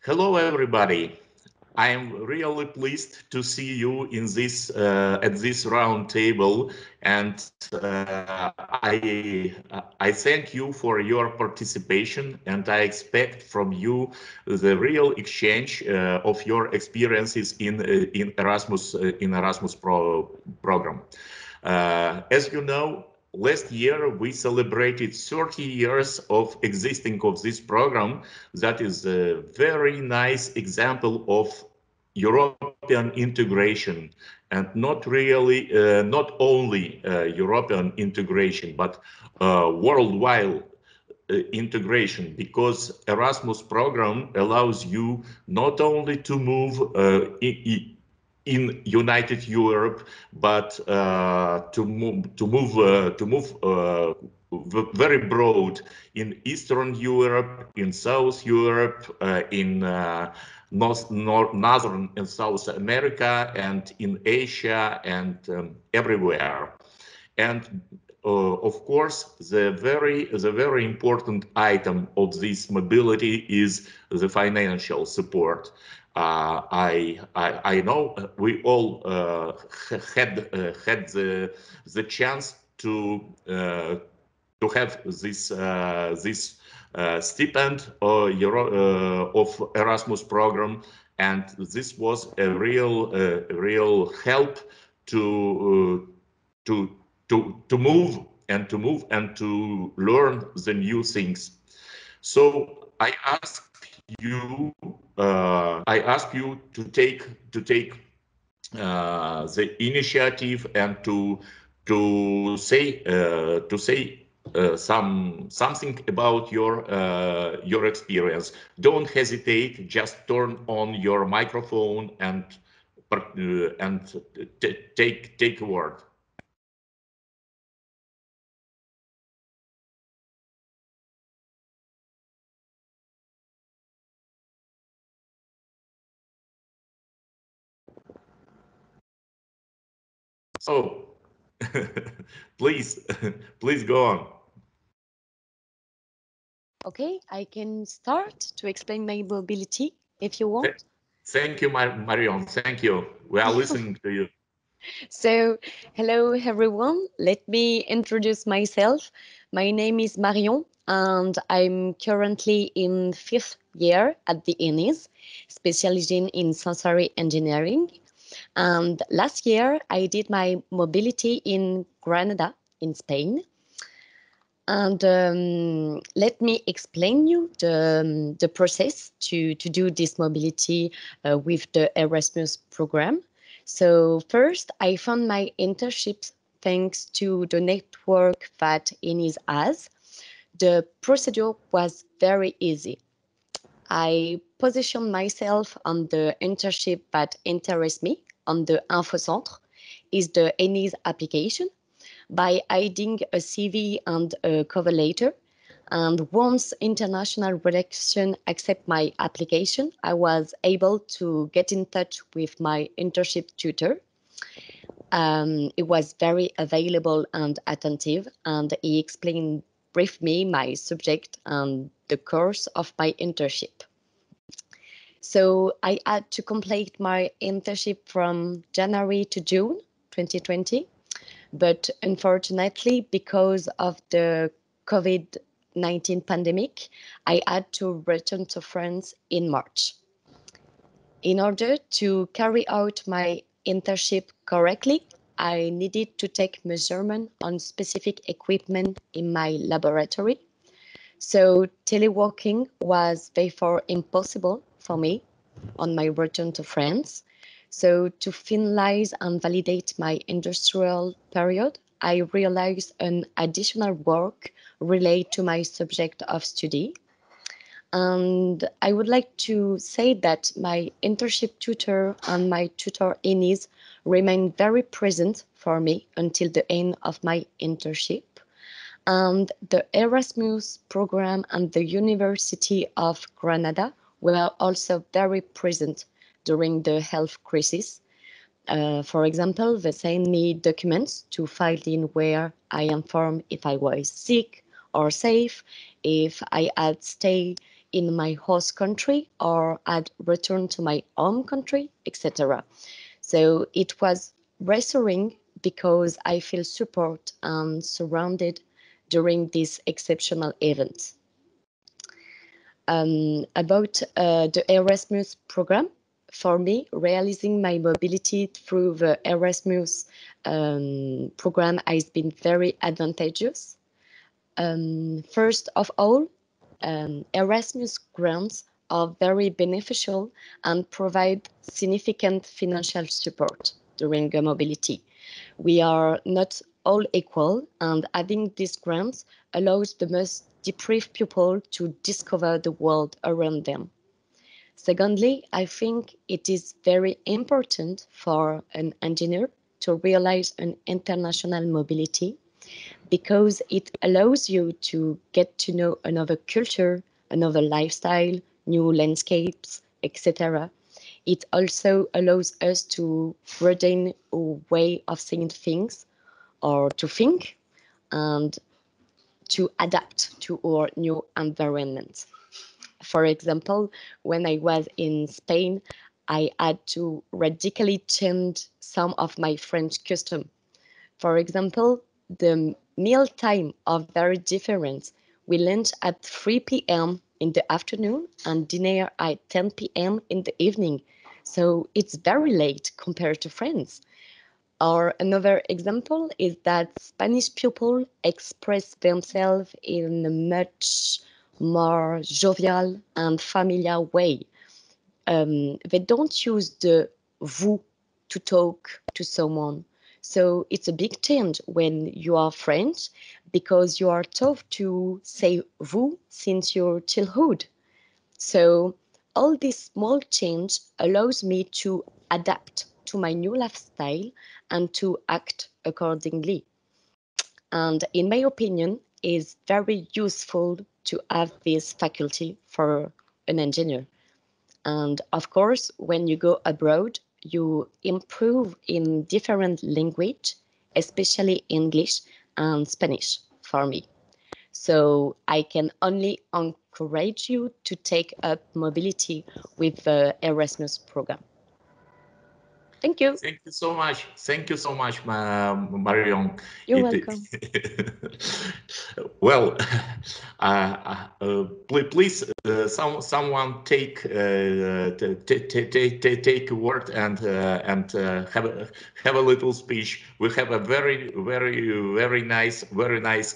Hello, everybody. I am really pleased to see you in this at this round table, and I thank you for your participation, and I expect from you the real exchange of your experiences in Erasmus program. As you know, last year we celebrated 30 years of existing of this program. That is a very nice example of European integration, and not really, not only European integration, but worldwide integration, because Erasmus program allows you not only to move in United Europe, but to move very broad in Eastern Europe, in South Europe, in Northern and South America, and in Asia, and everywhere. And of course, the very important item of this mobility is the financial support. I know we all had the chance to have this stipend of Erasmus program, and this was a real help to move and to learn the new things. So I ask you to take the initiative and to say something about your experience. Don't hesitate. Just turn on your microphone and take a word. So, please go on. Okay, I can start to explain my mobility if you want. Thank you, Marion. Thank you. We are listening to you. So, hello everyone. Let me introduce myself. My name is Marion, and I'm currently in 5th year at the ENISE, specializing in sensory engineering. And last year, I did my mobility in Granada, in Spain. And let me explain you the process to do this mobility with the Erasmus program. So first, I found my internships thanks to the network that ENISE has. The procedure was very easy. I positioned myself on the internship that interests me on the Info Centre, is the ENISE application, by adding a CV and a cover letter. And once international redaction accept my application, I was able to get in touch with my internship tutor. It was very available and attentive, and he explained briefly my subject and the course of my internship. So I had to complete my internship from January to June 2020. But unfortunately, because of the COVID-19 pandemic, I had to return to France in March. In order to carry out my internship correctly, I needed to take measurement on specific equipment in my laboratory. So teleworking was therefore impossible for me on my return to France. So to finalize and validate my industrial period, I realized an additional work related to my subject of study. And I would like to say that my internship tutor and my tutor ENISE remained very present for me until the end of my internship. And the Erasmus program and the University of Granada were also very present during the health crisis. For example, they sent me documents to fill in where I informed if I was sick or safe, if I had stayed in my host country or had returned to my home country, etc. So it was reassuring because I feel support and surrounded during this exceptional event. About the Erasmus program, for me, realizing my mobility through the Erasmus program has been very advantageous. First of all, Erasmus grants are very beneficial and provide significant financial support during mobility. We are not all equal, and having these grants allows the most deprived people to discover the world around them. Secondly, I think it is very important for an engineer to realize an international mobility because it allows you to get to know another culture, another lifestyle, new landscapes, etc. It also allows us to broaden our way of seeing things or to think and to adapt to our new environment. For example, when I was in Spain, I had to radically change some of my French custom. For example, the meal time are very different. We lunch at 3 p.m. in the afternoon and dinner at 10 p.m. in the evening. So it's very late compared to France. Or another example is that Spanish people express themselves in a much more jovial and familiar way. They don't use the vous to talk to someone. So it's a big change when you are French because you are taught to say vous since your childhood. So all this small change allows me to adapt to my new lifestyle and to act accordingly. And in my opinion, is very useful to have this faculty for an engineer. And of course, when you go abroad, you improve in different language, especially English and Spanish for me. So I can only encourage you to take up mobility with the Erasmus program. Thank you. Thank you so much. Thank you so much, Marion. You're welcome. Well, please, someone take take a word and have a little speech. We have a very nice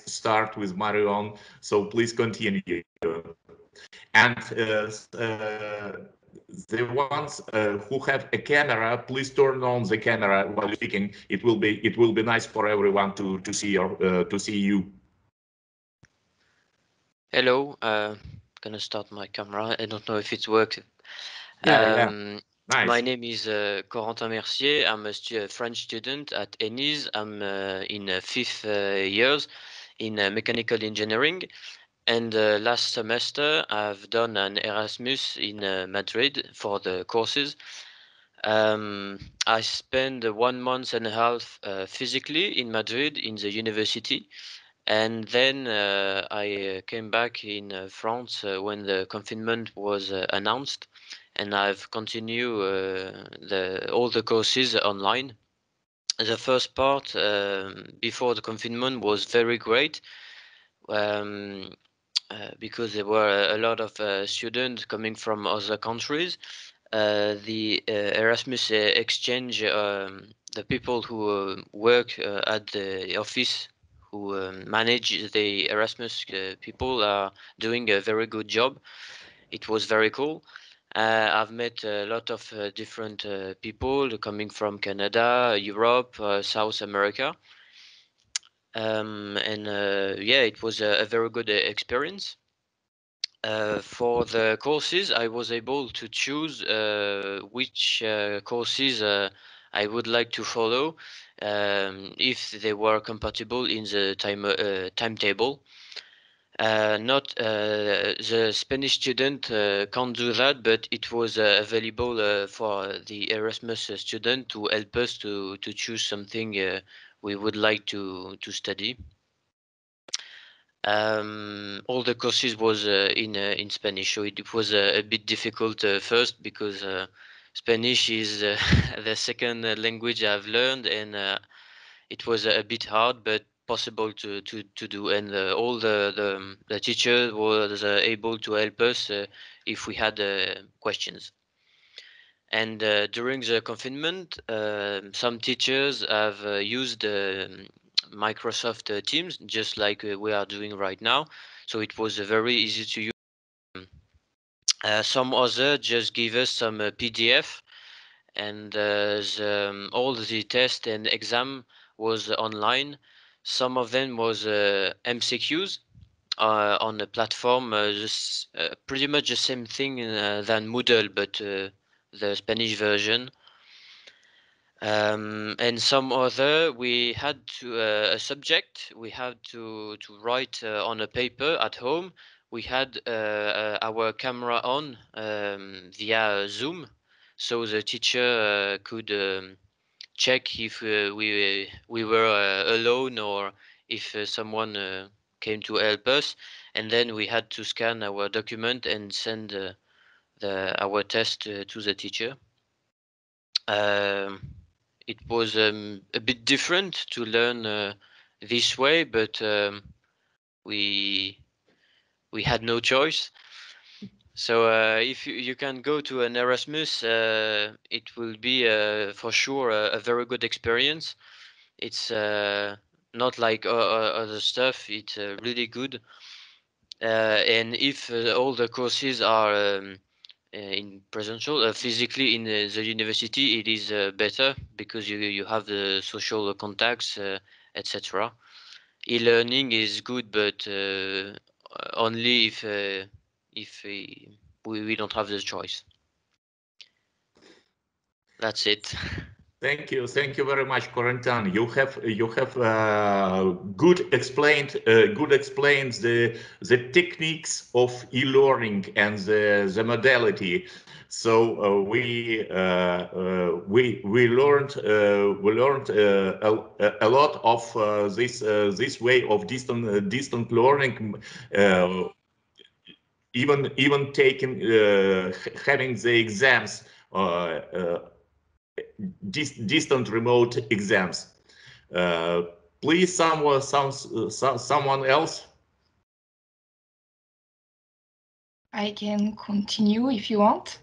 start with Marion. So please continue. And the ones who have a camera, please turn on the camera while you're speaking. It will be nice for everyone to see you. Hello, gonna start my camera. I don't know if it works. Yeah. Nice. My name is Corentin Mercier. I'm a French student at ENISE. I'm in 5th years in mechanical engineering. And last semester, I've done an Erasmus in Madrid for the courses. I spent 1 month and a half physically in Madrid in the university. And then I came back in France when the confinement was announced, and I've continued all the courses online. The first part before the confinement was very great because there were a lot of students coming from other countries. The Erasmus exchange, the people who work at the office who manage the Erasmus people are doing a very good job. It was very cool. I've met a lot of different people coming from Canada, Europe, South America. And yeah, it was a very good experience. For the courses, I was able to choose which courses I would like to follow if they were compatible in the timetable. Not the Spanish student can't do that, but it was available for the Erasmus student to help us to choose something we would like to study. All the courses was in Spanish, so it was a bit difficult first because Spanish is the second language I've learned, and it was a bit hard, but possible to do. And all the teacher was able to help us if we had questions. And during the confinement, some teachers have used Microsoft Teams, just like we are doing right now. So it was very easy to use. Some other just give us some PDF, and all the test and exam was online. Some of them was MCQs on the platform, just pretty much the same thing than Moodle, but the Spanish version. And some other, we had to a subject we had to write on a paper at home. We had our camera on via Zoom, so the teacher could check if we were alone or if someone came to help us, and then we had to scan our document and send our test to the teacher. It was a bit different to learn this way, but we had no choice. So if you can go to an Erasmus, it will be for sure a very good experience. It's not like other stuff. It's really good. And if all the courses are in presential, physically in the university, it is better because you have the social contacts, etc. E-learning is good, but only if we don't have the choice. That's it. Thank you very much, Corentin. You have good explained the techniques of e-learning and the modality. So we learned a lot of this way of distant learning. Even taking having the exams. Distant remote exams. Please, someone else. I can continue if you want.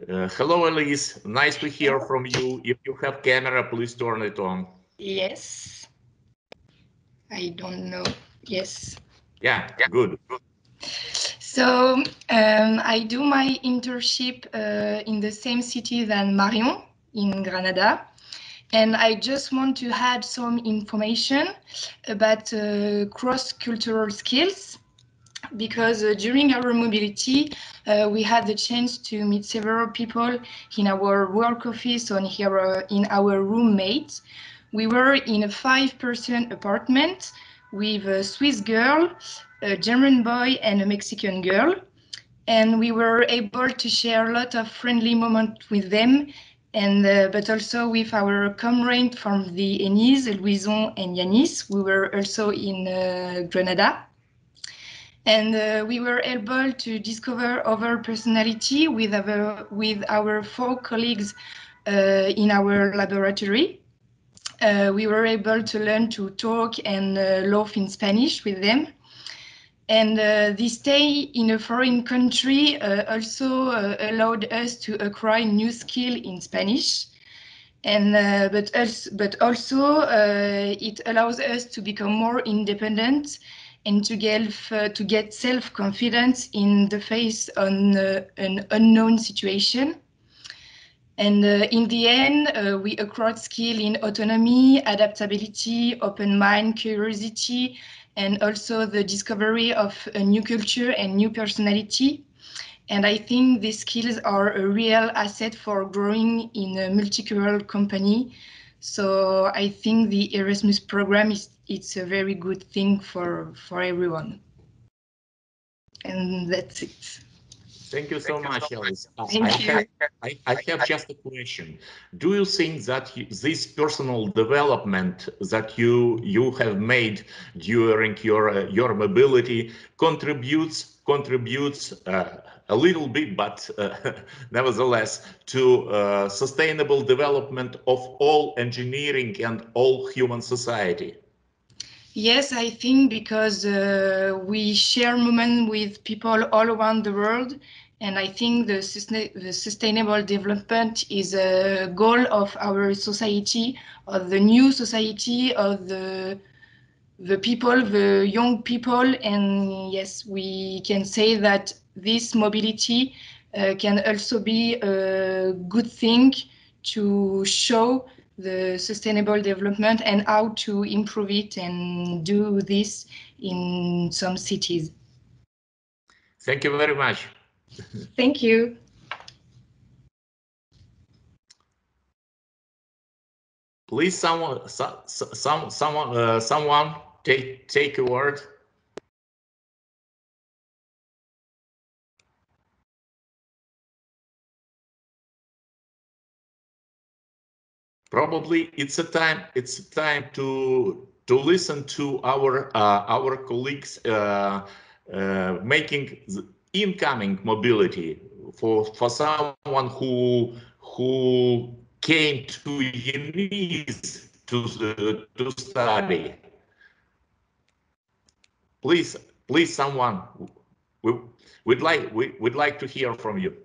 Hello, Elise. Nice to hear from you. If you have camera, please turn it on. Yes. I don't know. Yes. Yeah, good. So I do my internship in the same city than Marion in Granada. And I just want to add some information about cross-cultural skills, because during our mobility, we had the chance to meet several people in our work office or in our roommates. We were in a 5-person apartment with a Swiss girl, a German boy, and a Mexican girl. And we were able to share a lot of friendly moments with them, and but also with our comrades from the ENISE, Louison and Yanis. We were also in Grenada. And we were able to discover other personality with our 4 colleagues in our laboratory. We were able to learn to talk and laugh in Spanish with them. And this stay in a foreign country also allowed us to acquire new skill in Spanish. And but also it allows us to become more independent and to get self-confidence in the face on an unknown situation. And in the end, we acquired skill in autonomy, adaptability, open mind, curiosity, and also the discovery of a new culture and new personality. And I think these skills are a real asset for growing in a multicultural company. So I think the Erasmus program it's a very good thing for everyone. And that's it. Thank you so much, Alice. Thank you. I have just a question. Do you think that this personal development that you have made during your mobility contributes a little bit, but nevertheless, to sustainable development of all engineering and all human society? Yes, I think because we share moments with people all around the world, and I think the sustainable development is a goal of our society, of the new society, of the people, the young people, and yes, we can say that this mobility can also be a good thing to show the sustainable development and how to improve it and do this in some cities. Thank you very much. Thank you. Please, someone take a word. Probably it's a time to listen to our colleagues making the incoming mobility for someone who came to ENISE to study. Please, someone, we'd like to hear from you.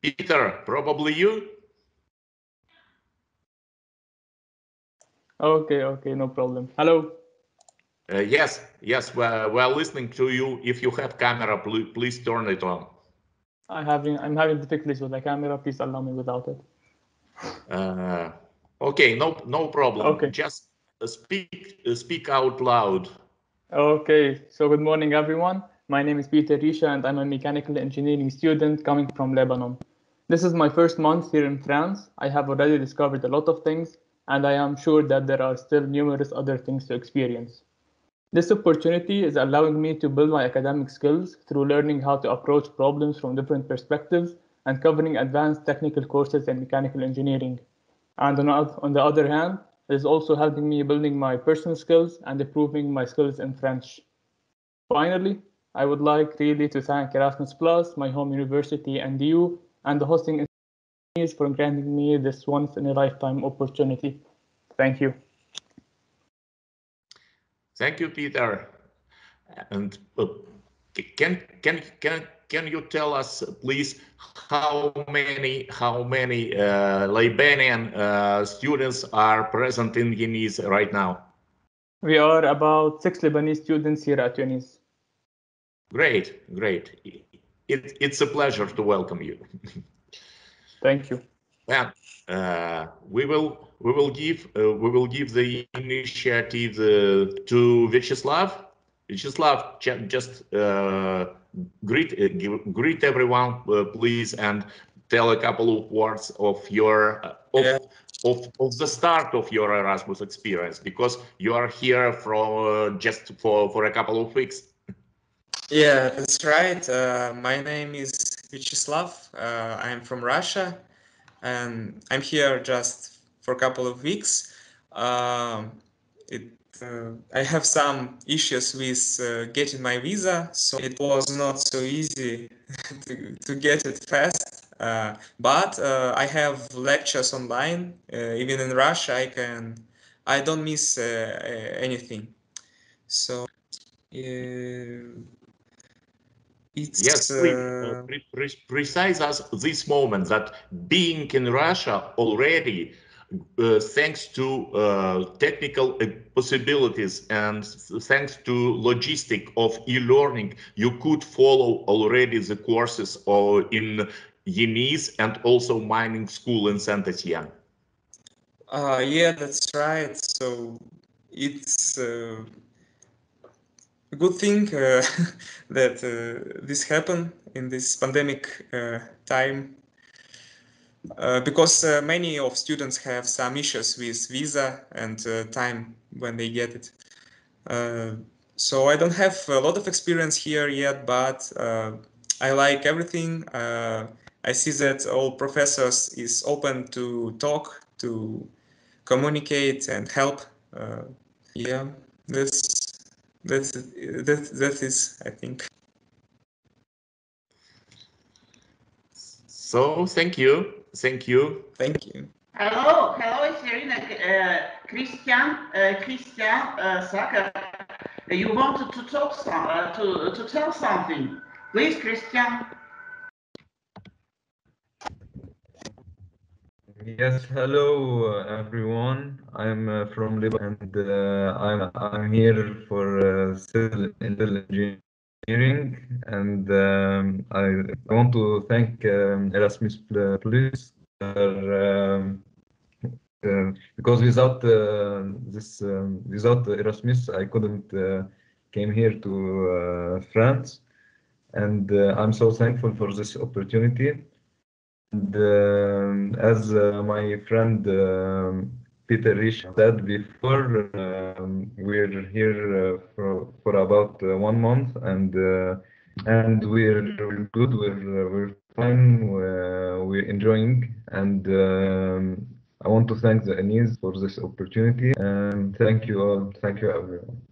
Peter, probably you? Okay, no problem. Hello. Yes, we're listening to you. If you have camera, please turn it on. I'm having difficulties with the camera. Please allow me without it. Okay, no problem. Okay. Just speak out loud. Okay, so good morning, everyone. My name is Peter Risha, and I'm a mechanical engineering student coming from Lebanon. This is my first month here in France. I have already discovered a lot of things, and I am sure that there are still numerous other things to experience. This opportunity is allowing me to build my academic skills through learning how to approach problems from different perspectives and covering advanced technical courses in mechanical engineering. And on the other hand, it is also helping me building my personal skills and improving my skills in French. Finally, I would like really to thank Erasmus+, my home university, and you, and the hosting institutions for granting me this once-in-a-lifetime opportunity. Thank you. Thank you, Peter. And can you tell us, please, how many Libanian students are present in ENISE right now? We are about 6 Lebanese students here at ENISE. Great. It's a pleasure to welcome you. Thank you. Well, we will give the initiative to Vyacheslav. Vyacheslav, just greet everyone, please, and tell a couple of words of your of the start of your Erasmus experience, because you are here from just for a couple of weeks. Yeah, that's right. My name is Vyacheslav. I'm from Russia, and I'm here just for a couple of weeks. I have some issues with getting my visa, so it was not so easy to get it fast. But I have lectures online. Even in Russia, I don't miss anything. So it's yes, please precise us this moment that being in Russia already, thanks to technical possibilities and thanks to logistic of e-learning, you could follow already the courses in ENISE and also mining school in Saint Etienne. Yeah, that's right. So it's a good thing that this happened in this pandemic time. because many of students have some issues with visa and time when they get it. So I don't have a lot of experience here yet, but I like everything. I see that all professors is open to talk, to communicate and help. Yeah, that is, I think. So thank you. Thank you. Thank you. Hello, it's Irina. Christian Saka. You wanted to talk to tell something. Please, Christian. Yes, hello everyone. I'm from Lebanon and I'm here for civil engineering, and I want to thank Erasmus Plus because without without Erasmus I couldn't came here to France, and I'm so thankful for this opportunity. And as my friend Peter Rich said before, we're here for about 1 month, and we're good. We're fine. We're enjoying, and I want to thank the ENISE for this opportunity. And thank you all. Thank you everyone.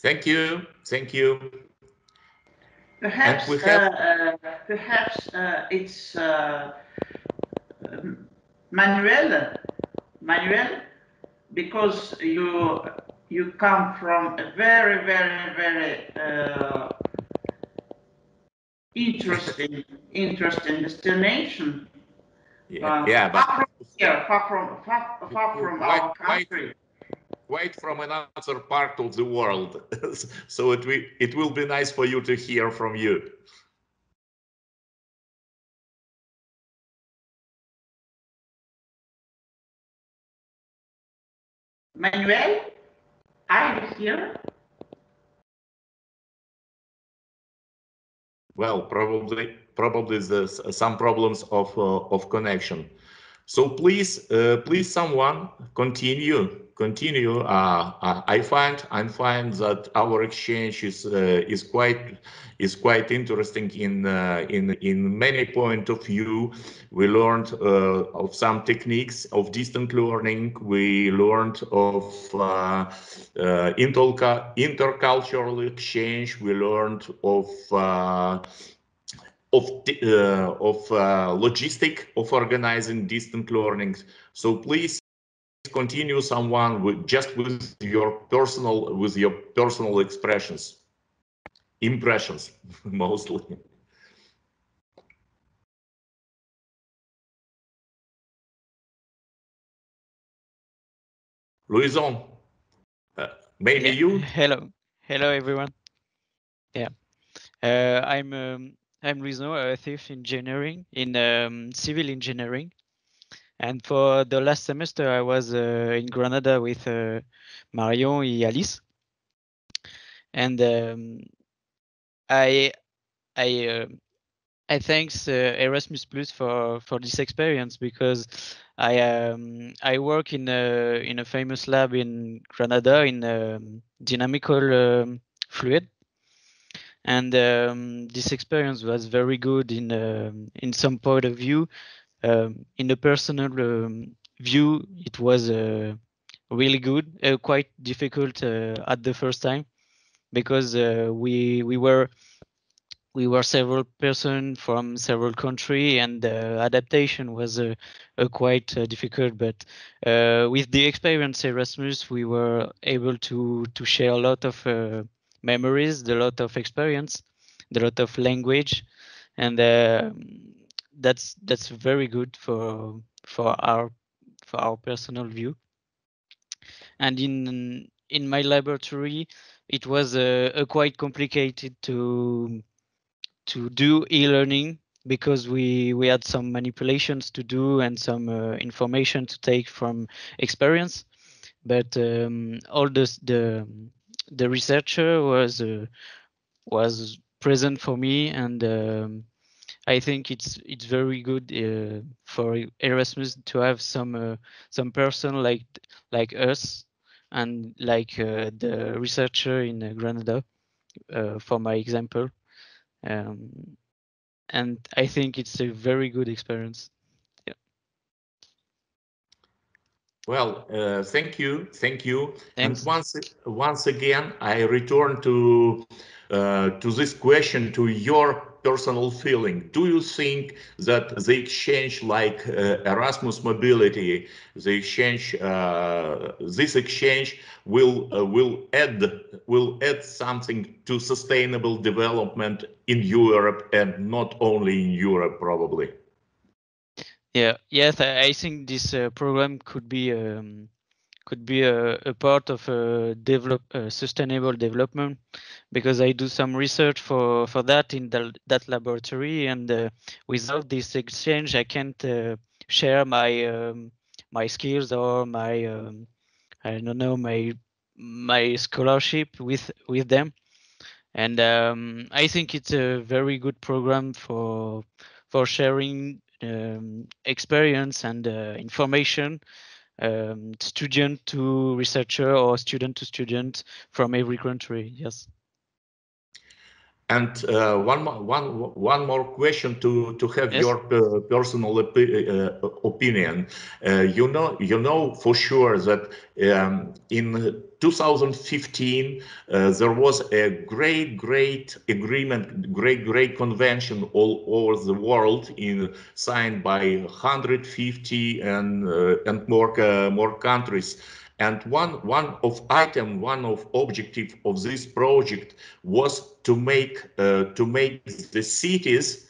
Thank you. Thank you. Perhaps it's Manuel, because you come from a very interesting destination. Yeah, far from our country. Quite from another part of the world. So it will be nice for you to hear from you. Manuel, are you here? Well, probably there's some problems of connection. So please, someone continue. I find that our exchange is quite interesting in many point of view. We learned of some techniques of distant learning. We learned of intercultural exchange. We learned of logistic of organizing distant learning. So please continue, someone with your personal impressions mostly. Louison, maybe you. Hello everyone. Yeah, I'm Louison, a thief engineering in civil engineering, and for the last semester I was in Granada with Marion and Alice, and I thanks Erasmus Plus for this experience, because I work in a famous lab in Granada in dynamical fluid, and this experience was very good in some point of view. In a personal view, it was really good, quite difficult at the first time, because we were several persons from several countries, and adaptation was quite difficult. But with the experience Erasmus, we were able to share a lot of memories, a lot of experience, a lot of language, and that's very good for our personal view. And in my laboratory, it was quite complicated to do e-learning, because we had some manipulations to do and some information to take from experience. But all the researcher was present for me, and I think it's very good for Erasmus to have some person like us and like the researcher in Granada, for my example, and I think it's a very good experience. Yeah. Well, thank you. Thanks. And once again, I return to this question, to your personal feeling. Do you think that the exchange, like Erasmus mobility, the exchange, this exchange will add something to sustainable development in Europe, and not only in Europe, probably? Yeah. Yes, I think this program could be a part of sustainable development, because I do some research for that in that laboratory, and without this exchange I can't share my skills or my I don't know, my scholarship with them, and I think it's a very good program for sharing experience and information, student to researcher or student to student from every country. Yes. And one more question to have Yes. your personal opinion. You know for sure that in 2015 there was a great agreement, great convention all over the world, signed by 150 and more countries. And one of objective of this project was to make the cities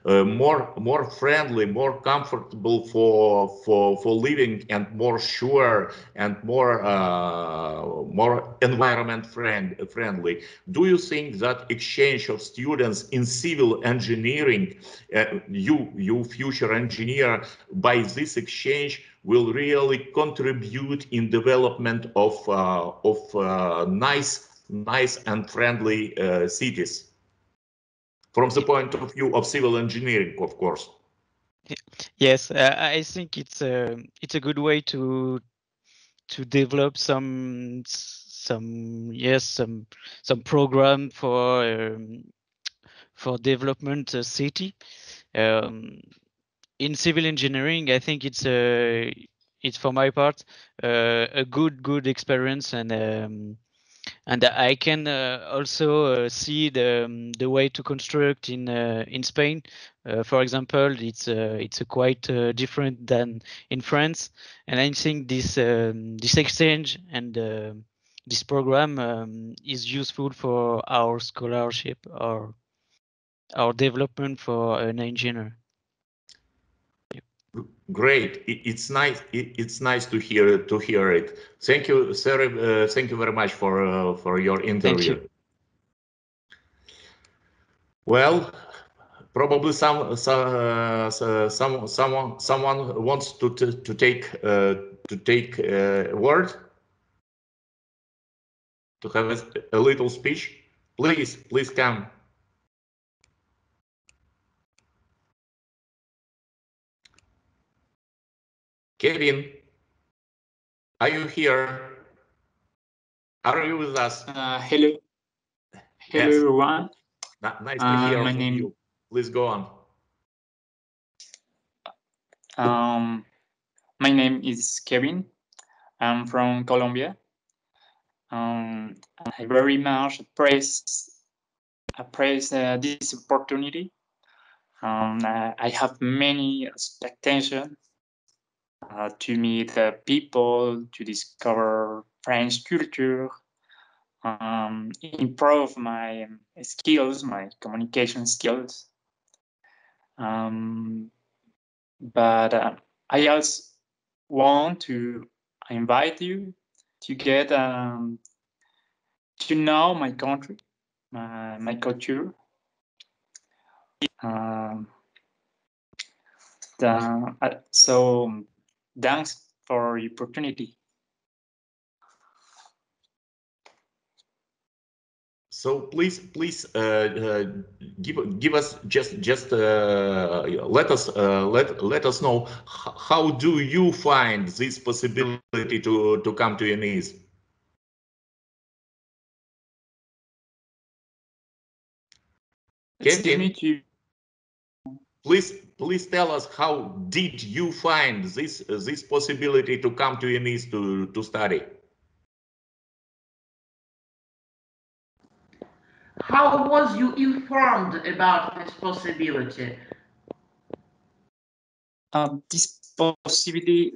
more friendly, more comfortable for living, and more sure, and more environment friendly. Do you think that exchange of students in civil engineering, you future engineer, by this exchange will really contribute in development of nice and friendly cities, from the point of view of civil engineering, of course? Yes, I think it's a good way to develop some program for development city. In civil engineering, I think it's for my part a good experience, and I can also see the way to construct in Spain. For example, it's a quite different than in France, and I think this exchange and this program is useful for our scholarship or our development for an engineer. Great. It's nice. It's nice to hear it. Thank you, sir. Thank you very much for your interview. Thank you. Well, probably someone wants to take a word, to have a little speech. Please come. Kevin, are you here? Are you with us? Hello. Hello, Yes. everyone. Nice to hear my from name, you. Please go on. My name is Kevin. I'm from Colombia. And I very much appraise this opportunity. I have many expectations to meet people, to discover French culture, improve my skills, my communication skills. But I also want to invite you to get to know my country, my culture. So thanks for the opportunity. So please give us just let us know how do you find this possibility to come to ENISE? Excuse me, Please tell us how did you find this possibility to come to ENISE to study? How was you informed about this possibility? This possibility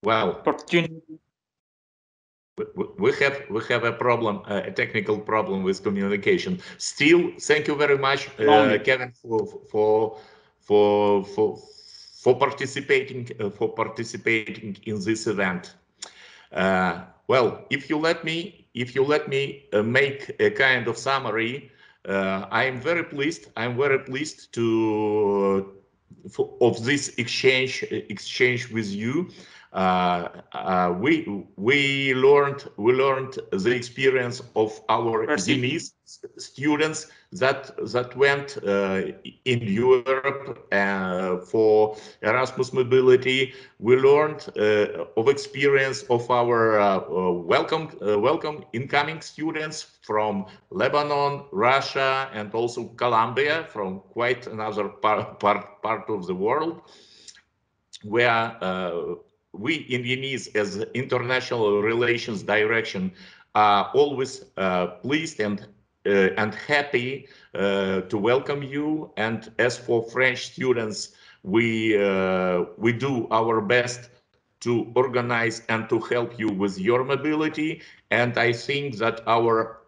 well, opportunity. We have a problem, a technical problem with communication. Still, thank you very much, Kevin, for participating in this event. Well, if you let me make a kind of summary, I am very pleased. Of this exchange with you. We learned the experience of our ENISE students that went in Europe for Erasmus mobility. We learned of experience of our welcome incoming students from Lebanon, Russia, and also Colombia, from quite another part of the world, where we in ENISE as international relations direction are always pleased and happy to welcome you. And as for French students, we do our best to organize and to help you with your mobility. And I think that our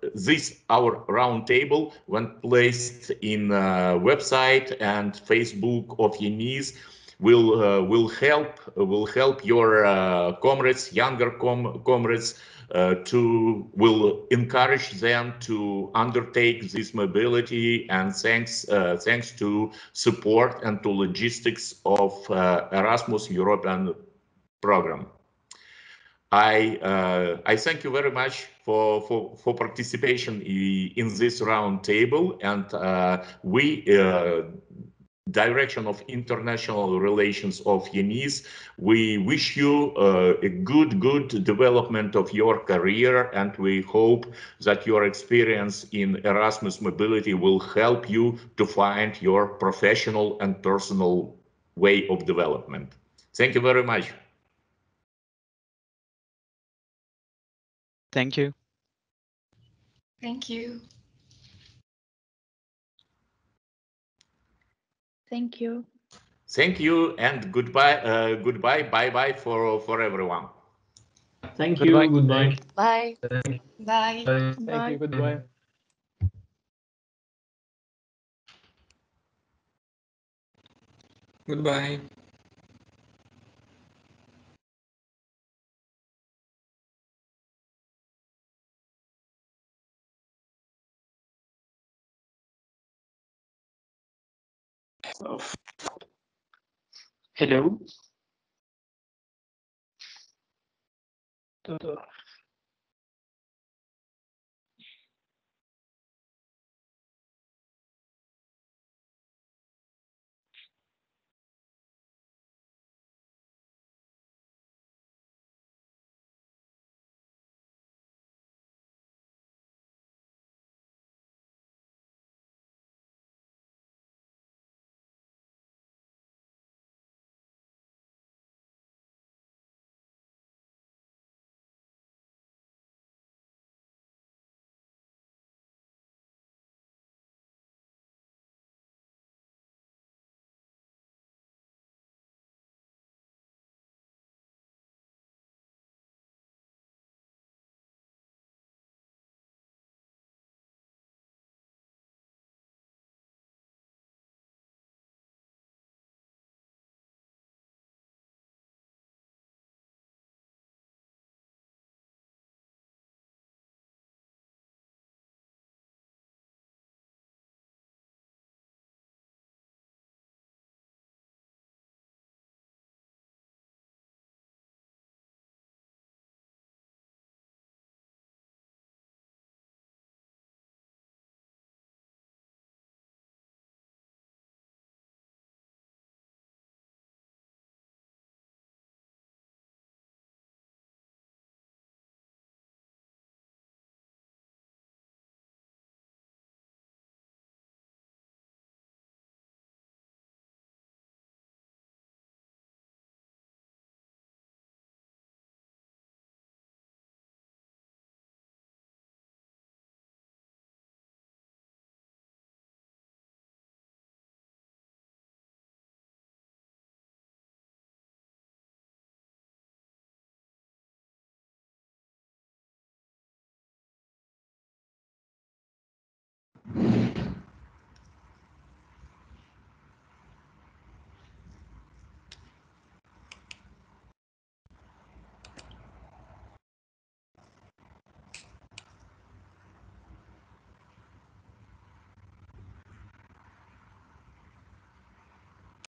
round table, when placed in website and Facebook of ENISE, will help your comrades, younger comrades, will encourage them to undertake this mobility, and thanks to support and to logistics of Erasmus European program. I thank you very much for participation in this round table, and we direction of international relations of ENISE, we wish you a good development of your career, and we hope that your experience in Erasmus mobility will help you to find your professional and personal way of development. Thank you very much. Thank you. Thank you. Thank you. Thank you, and goodbye, bye for everyone. Thank Goodbye. you. Goodbye. Bye. Bye. Thank you. Goodbye. Goodbye. Hello.